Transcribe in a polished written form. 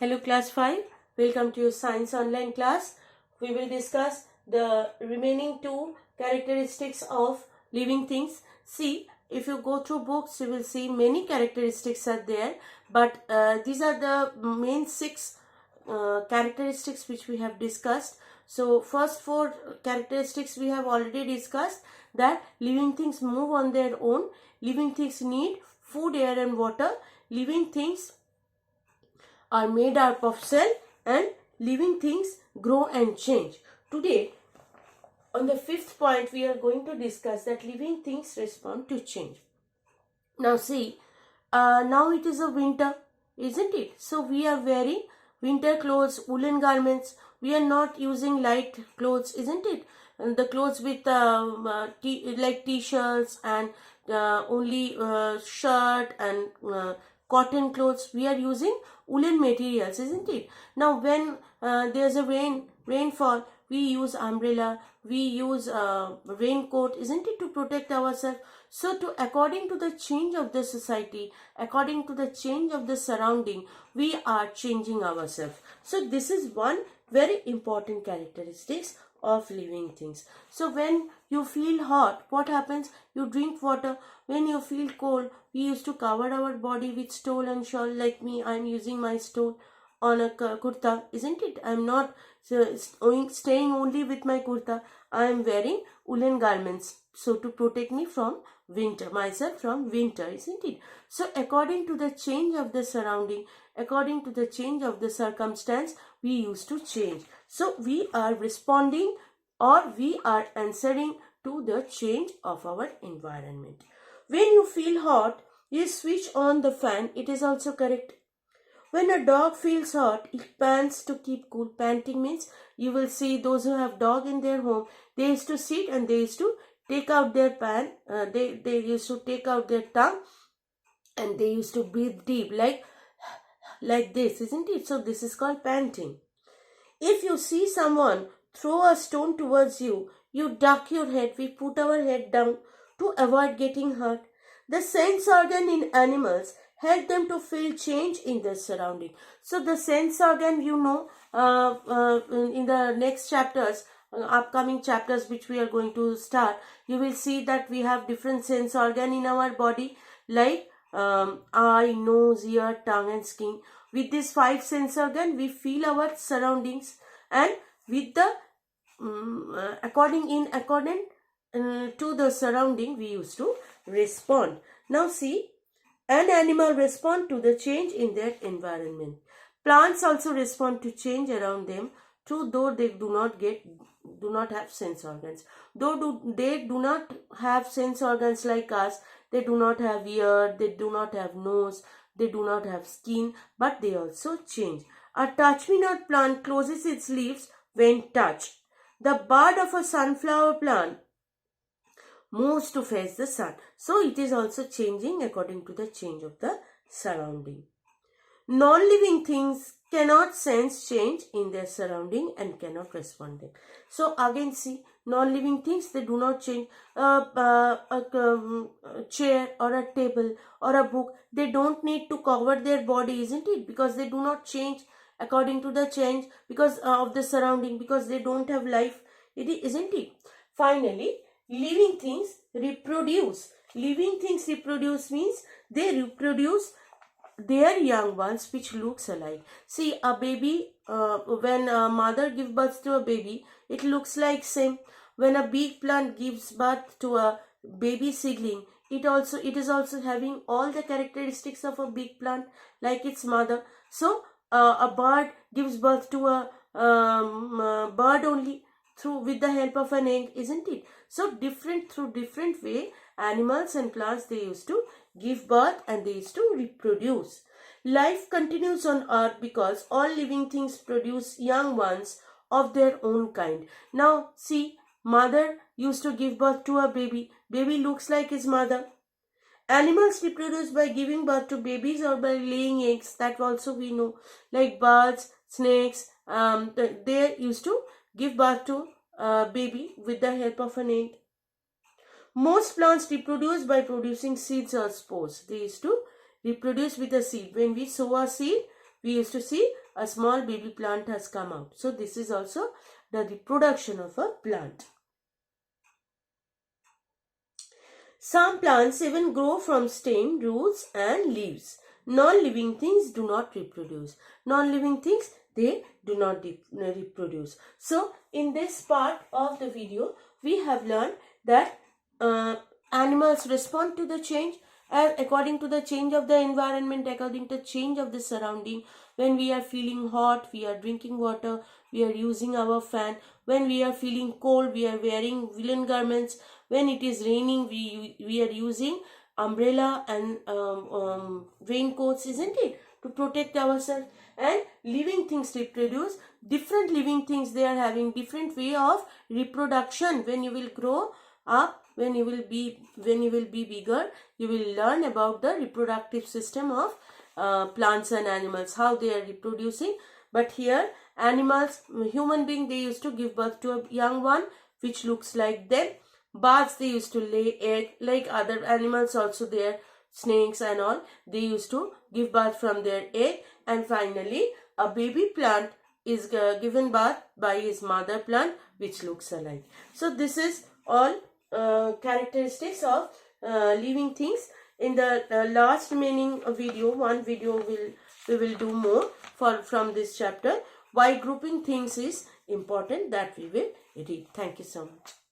Hello class 5, welcome to your science online class. We will discuss the remaining two characteristics of living things. See, if you go through books, you will see many characteristics are there, but these are the main six characteristics which we have discussed. So first four characteristics we have already discussed, that living things move on their own, living things need food, air and water, living things are made up of cell, and living things grow and change. Today, on the fifth point, we are going to discuss that living things respond to change. Now see, now it is a winter, isn't it? So we are wearing winter clothes, woolen garments. We are not using light clothes, isn't it? And the clothes with like t-shirts and only shirt and cotton clothes. We are using woolen materials, isn't it? Now when there's a rainfall, we use umbrella, we use raincoat, isn't it, to protect ourselves. So according to the change of the society, according to the change of the surrounding, we are changing ourselves. So this is one very important characteristics of living things. So when you feel hot, what happens? You drink water. When you feel cold, we used to cover our body with stole and shawl. Like me, I am using my stole on a kurta, isn't it? I am not staying only with my kurta. I am wearing woolen garments, so to protect me from myself from winter, isn't it? So according to the change of the surrounding, according to the change of the circumstance, we used to change. So we are responding, or we are answering to the change of our environment. When you feel hot, you switch on the fan. It is also correct. When a dog feels hot, it pants to keep cool. Panting means, you will see those who have dog in their home, they used to sit and they used to take out their they used to take out their tongue, and they used to breathe deep like this, isn't it? So this is called panting. If you see someone throw a stone towards you, you duck your head. We put our head down to avoid getting hurt. The sense organ in animals help them to feel change in their surrounding. So the sense organ, in the next chapters, upcoming chapters which we are going to start, you will see that we have different sense organ in our body, like eye, nose, ear, tongue and skin. With these five sense organ, we feel our surroundings, and with the according to the surrounding, we used to respond. Now see, an animal respond to the change in their environment. Plants also respond to change around them, though they do not have sense organs. They do not have sense organs like us. They do not have ear, they do not have nose, they do not have skin, but they also change. A touch-me-not plant closes its leaves when touched. The bud of a sunflower plant moves to face the sun. So it is also changing according to the change of the surrounding. Non-living things cannot sense change in their surrounding and cannot respond them. So again see, non-living things, they do not change. A chair or a table or a book, they don't need to cover their body, isn't it? Because they do not change according to the change because of the surrounding, because they don't have life, isn't it? Finally, living things reproduce. Living things reproduce means they reproduce their young ones which looks alike. See, a baby, when a mother gives birth to a baby, it looks like same. When a big plant gives birth to a baby seedling, it is also having all the characteristics of a big plant like its mother. So a bird gives birth to a bird only with the help of an egg, isn't it? So through different way, animals and plants, they used to give birth and they used to reproduce. Life continues on earth because all living things produce young ones of their own kind. Now see, mother used to give birth to a baby. Baby looks like his mother. Animals reproduce by giving birth to babies or by laying eggs. That also we know. Like birds, snakes, they used to give birth to a baby with the help of an egg. Most plants reproduce by producing seeds or spores. They used to reproduce with a seed. When we sow a seed, we used to see a small baby plant has come out. So this is also the reproduction of a plant. Some plants even grow from stem, roots and leaves. Non-living things do not reproduce. Non-living things, they do not reproduce. So in this part of the video, we have learned that animals respond to the change according to the change of the environment, according to change of the surrounding. When we are feeling hot, we are drinking water, we are using our fan. When we are feeling cold, we are wearing woolen garments. When it is raining, we are using umbrella and raincoats, isn't it, to protect ourselves. And living things reproduce. Different living things, they are having different way of reproduction. When you will grow up, when you will be bigger, you will learn about the reproductive system of plants and animals, how they are reproducing. But here animals, human being, they used to give birth to a young one which looks like them. Birds, they used to lay egg like other animals also there, snakes and all, they used to give birth from their egg. And finally a baby plant is given birth by his mother plant which looks alike. So this is all characteristics of living things. In the last remaining video, one video we will do more from this chapter. Why grouping things is important, that we will read. Thank you so much.